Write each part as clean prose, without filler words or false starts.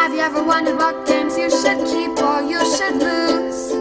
Have you ever wondered what games you should keep or you should lose?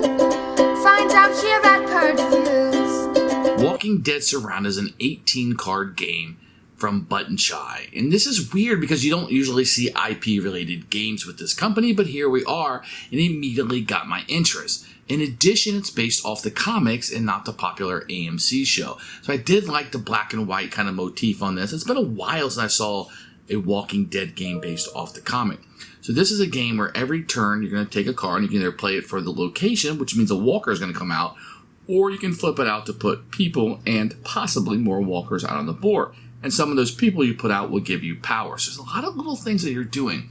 Find out here at Purge Reviews. Walking Dead Surround is an 18-card game from Button Shy. And this is weird because you don't usually see IP-related games with this company, but here we are, and it immediately got my interest. In addition, it's based off the comics and not the popular AMC show. So I did like the black and white kind of motif on this. It's been a while since I saw a Walking Dead game based off the comic. So this is a game where every turn you're going to take a card and you can either play it for the location, which means a walker is going to come out, or you can flip it out to put people and possibly more walkers out on the board. And some of those people you put out will give you power. So there's a lot of little things that you're doing.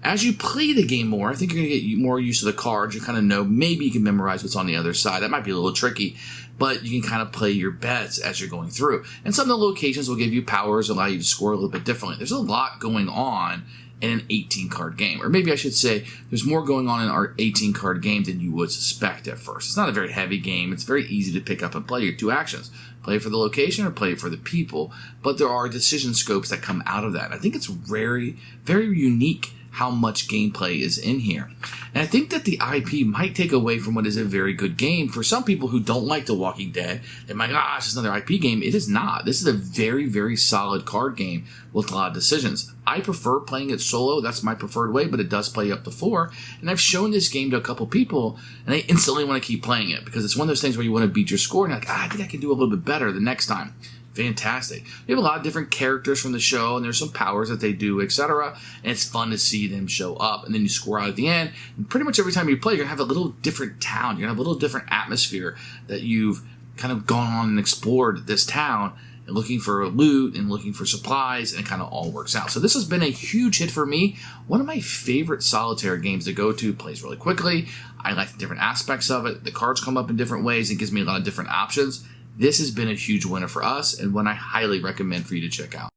As you play the game more, I think you're going to get more used to the cards. You kind of know, maybe you can memorize what's on the other side. That might be a little tricky, but you can kind of play your bets as you're going through. And some of the locations will give you powers, allow you to score a little bit differently. There's a lot going on in an 18-card game. Or maybe I should say there's more going on in our 18-card game than you would suspect at first. It's not a very heavy game. It's very easy to pick up and play your two actions. Play for the location or play for the people. But there are decision scopes that come out of that. I think it's very, very unique how much gameplay is in here. And I think that the IP might take away from what is a very good game. For some people who don't like The Walking Dead, they might go, it's just another IP game. It is not. This is a very, very solid card game with a lot of decisions. I prefer playing it solo. That's my preferred way, but it does play up to 4. And I've shown this game to a couple people, and they instantly want to keep playing it because it's one of those things where you want to beat your score, and you're like, I think I can do a little bit better the next time. Fantastic. You have a lot of different characters from the show, and there's some powers that they do, etc. And it's fun to see them show up. And then you score out at the end. And pretty much every time you play, you're going to have a little different town. You're going to have a little different atmosphere that you've kind of gone on and explored this town and looking for loot and looking for supplies, and it kind of all works out. So this has been a huge hit for me. One of my favorite solitaire games to go to. Plays really quickly. I like the different aspects of it. The cards come up in different ways. It gives me a lot of different options. This has been a huge winner for us, and one I highly recommend for you to check out.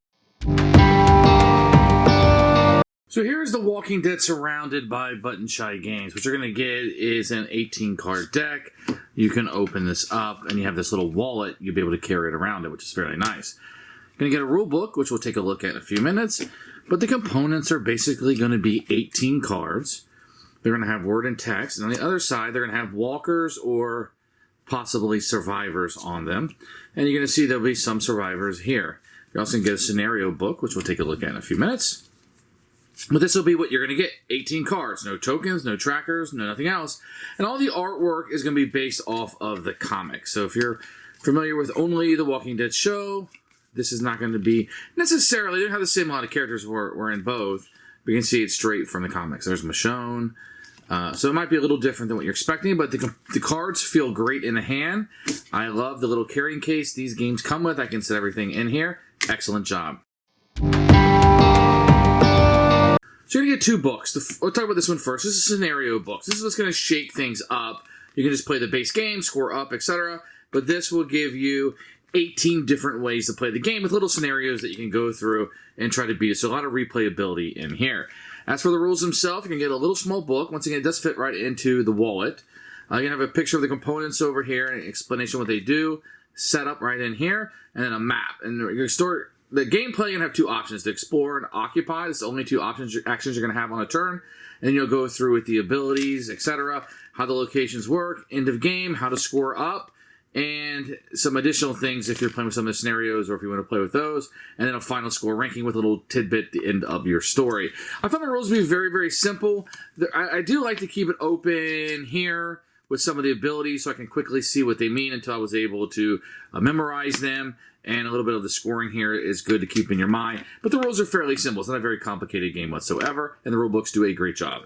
So here's The Walking Dead Surrounded by Button Shy Games. What you're going to get is an 18-card deck. You can open this up, and you have this little wallet. You'll be able to carry it around it, which is very nice. You're going to get a rule book, which we'll take a look at in a few minutes. But the components are basically going to be 18 cards. They're going to have word and text. And on the other side, they're going to have walkers or possibly survivors on them. And you're going to see there'll be some survivors here. You're also going to get a scenario book, which we'll take a look at in a few minutes. But this will be what you're going to get. 18 cards. No tokens, no trackers, no nothing else. And all the artwork is going to be based off of the comics. So if you're familiar with only The Walking Dead show, this is not going to be necessarily, they don't have the same amount of characters we're in both. But you can see it straight from the comics. There's Michonne. So it might be a little different than what you're expecting, but the cards feel great in the hand. I love the little carrying case these games come with. I can set everything in here. Excellent job. So you're going to get 2 books. We'll talk about this one first. This is scenario books. This is what's going to shake things up. You can just play the base game, score up, etc. But this will give you 18 different ways to play the game with little scenarios that you can go through and try to beat it. So a lot of replayability in here. As for the rules themselves, you can get a little small book. Once again, it does fit right into the wallet. You can have a picture of the components over here, an explanation of what they do, set up right in here, and then a map. And your store, the gameplay, you're going to have 2 options, to explore and occupy. That's the only 2 actions you're going to have on a turn. And then you'll go through with the abilities, etc., how the locations work, end of game, how to score up, and some additional things if you're playing with some of the scenarios or if you want to play with those, and then a final score ranking with a little tidbit at the end of your story. I found the rules to be very, very simple. I do like to keep it open here with some of the abilities so I can quickly see what they mean until I was able to memorize them, and a little bit of the scoring here is good to keep in your mind. But the rules are fairly simple. It's not a very complicated game whatsoever, and the rule books do a great job.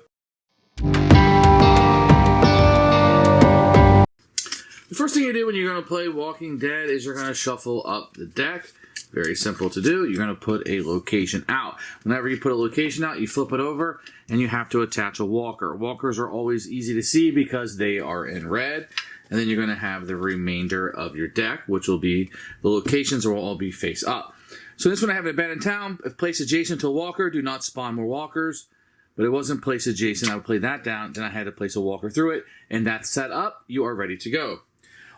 The first thing you do when you're going to play Walking Dead is you're going to shuffle up the deck. Very simple to do. You're going to put a location out. Whenever you put a location out, you flip it over, and you have to attach a walker. Walkers are always easy to see because they are in red. And then you're going to have the remainder of your deck, which will be, the locations will all be face up. So this one I have an abandoned town. If placed adjacent to a walker, do not spawn more walkers. But it wasn't placed adjacent. I would play that down. Then I had to place a walker through it. And that's set up. You are ready to go.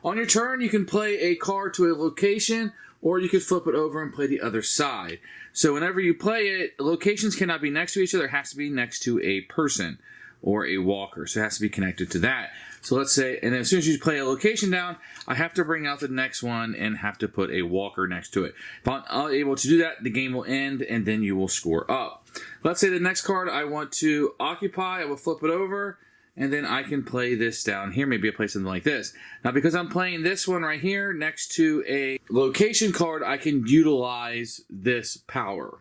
On your turn, you can play a card to a location or you could flip it over and play the other side. So whenever you play it, locations cannot be next to each other. It has to be next to a person or a walker. So it has to be connected to that. So let's say, and as soon as you play a location down, I have to bring out the next one and have to put a walker next to it. If I'm unable to do that, the game will end and then you will score up. Let's say the next card I want to occupy, I will flip it over, and then I can play this down here. Maybe I play something like this. Now, because I'm playing this one right here next to a location card, I can utilize this power.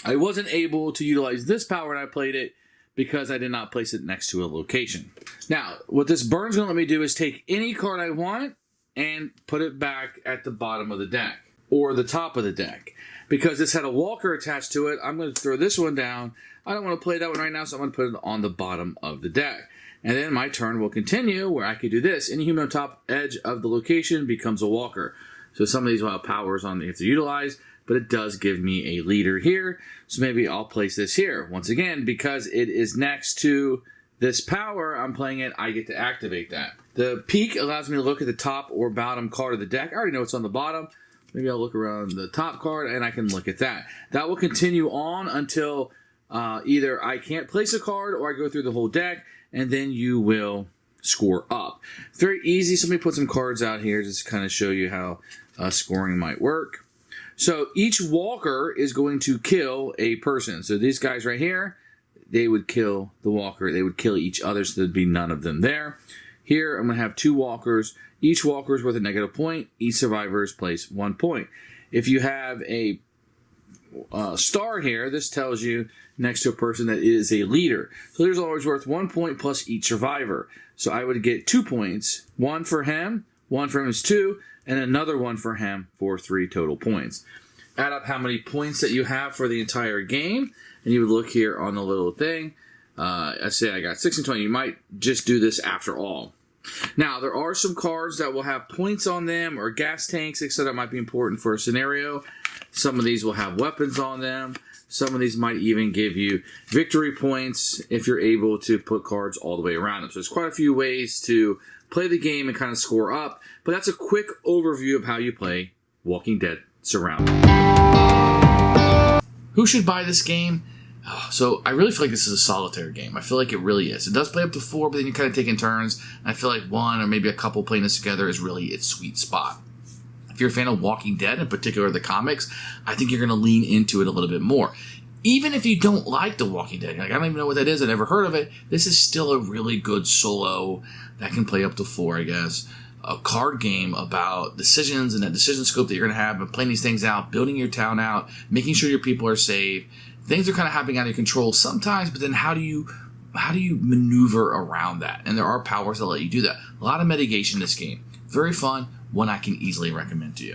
I wasn't able to utilize this power when I played it because I did not place it next to a location. Now, what this burn's going to let me do is take any card I want and put it back at the bottom of the deck or the top of the deck. Because this had a walker attached to it, I'm going to throw this one down. I don't want to play that one right now, so I'm going to put it on the bottom of the deck. And then my turn will continue where I could do this. Any human on top edge of the location becomes a walker. So some of these will have powers on you have to utilize, but it does give me a leader here. So maybe I'll place this here. Once again, because it is next to this power, I'm playing it, I get to activate that. The peak allows me to look at the top or bottom card of the deck. I already know what's on the bottom. Maybe I'll look around the top card and I can look at that. That will continue on until either I can't place a card or I go through the whole deck, and then you will score up. It's very easy. So let me put some cards out here just to kind of show you how scoring might work. So each walker is going to kill a person. So these guys right here, they would kill the walker. They would kill each other, so there'd be none of them there. Here, I'm going to have 2 walkers. Each walker is worth a negative point. Each survivor is placed 1 point. If you have a star here, this tells you next to a person that is a leader. So there's always worth 1 point plus each survivor. So I would get 2 points. 1 for him is 2, and another 1 for him for 3 total points. Add up how many points that you have for the entire game, and you would look here on the little thing. I say I got 6 and 20. You might just do this after all. Now, there are some cards that will have points on them or gas tanks, etc. That might be important for a scenario. Some of these will have weapons on them. Some of these might even give you victory points if you're able to put cards all the way around them. So there's quite a few ways to play the game and kind of score up. But that's a quick overview of how you play Walking Dead Surrounded. Who should buy this game? So I really feel like this is a solitaire game. I feel like it really is. It does play up to 4, but then you're kind of taking turns. And I feel like 1 or maybe a couple playing this together is really its sweet spot. If you're a fan of Walking Dead, in particular the comics, I think you're going to lean into it a little bit more. Even if you don't like The Walking Dead, like I don't even know what that is, I never heard of it, this is still a really good solo that can play up to 4, I guess. A card game about decisions and that decision scope that you're going to have and playing these things out, building your town out, making sure your people are safe. Things are kind of happening out of your control sometimes, but then how do you maneuver around that? And there are powers that let you do that. A lot of mitigation in this game. Very fun. One I can easily recommend to you.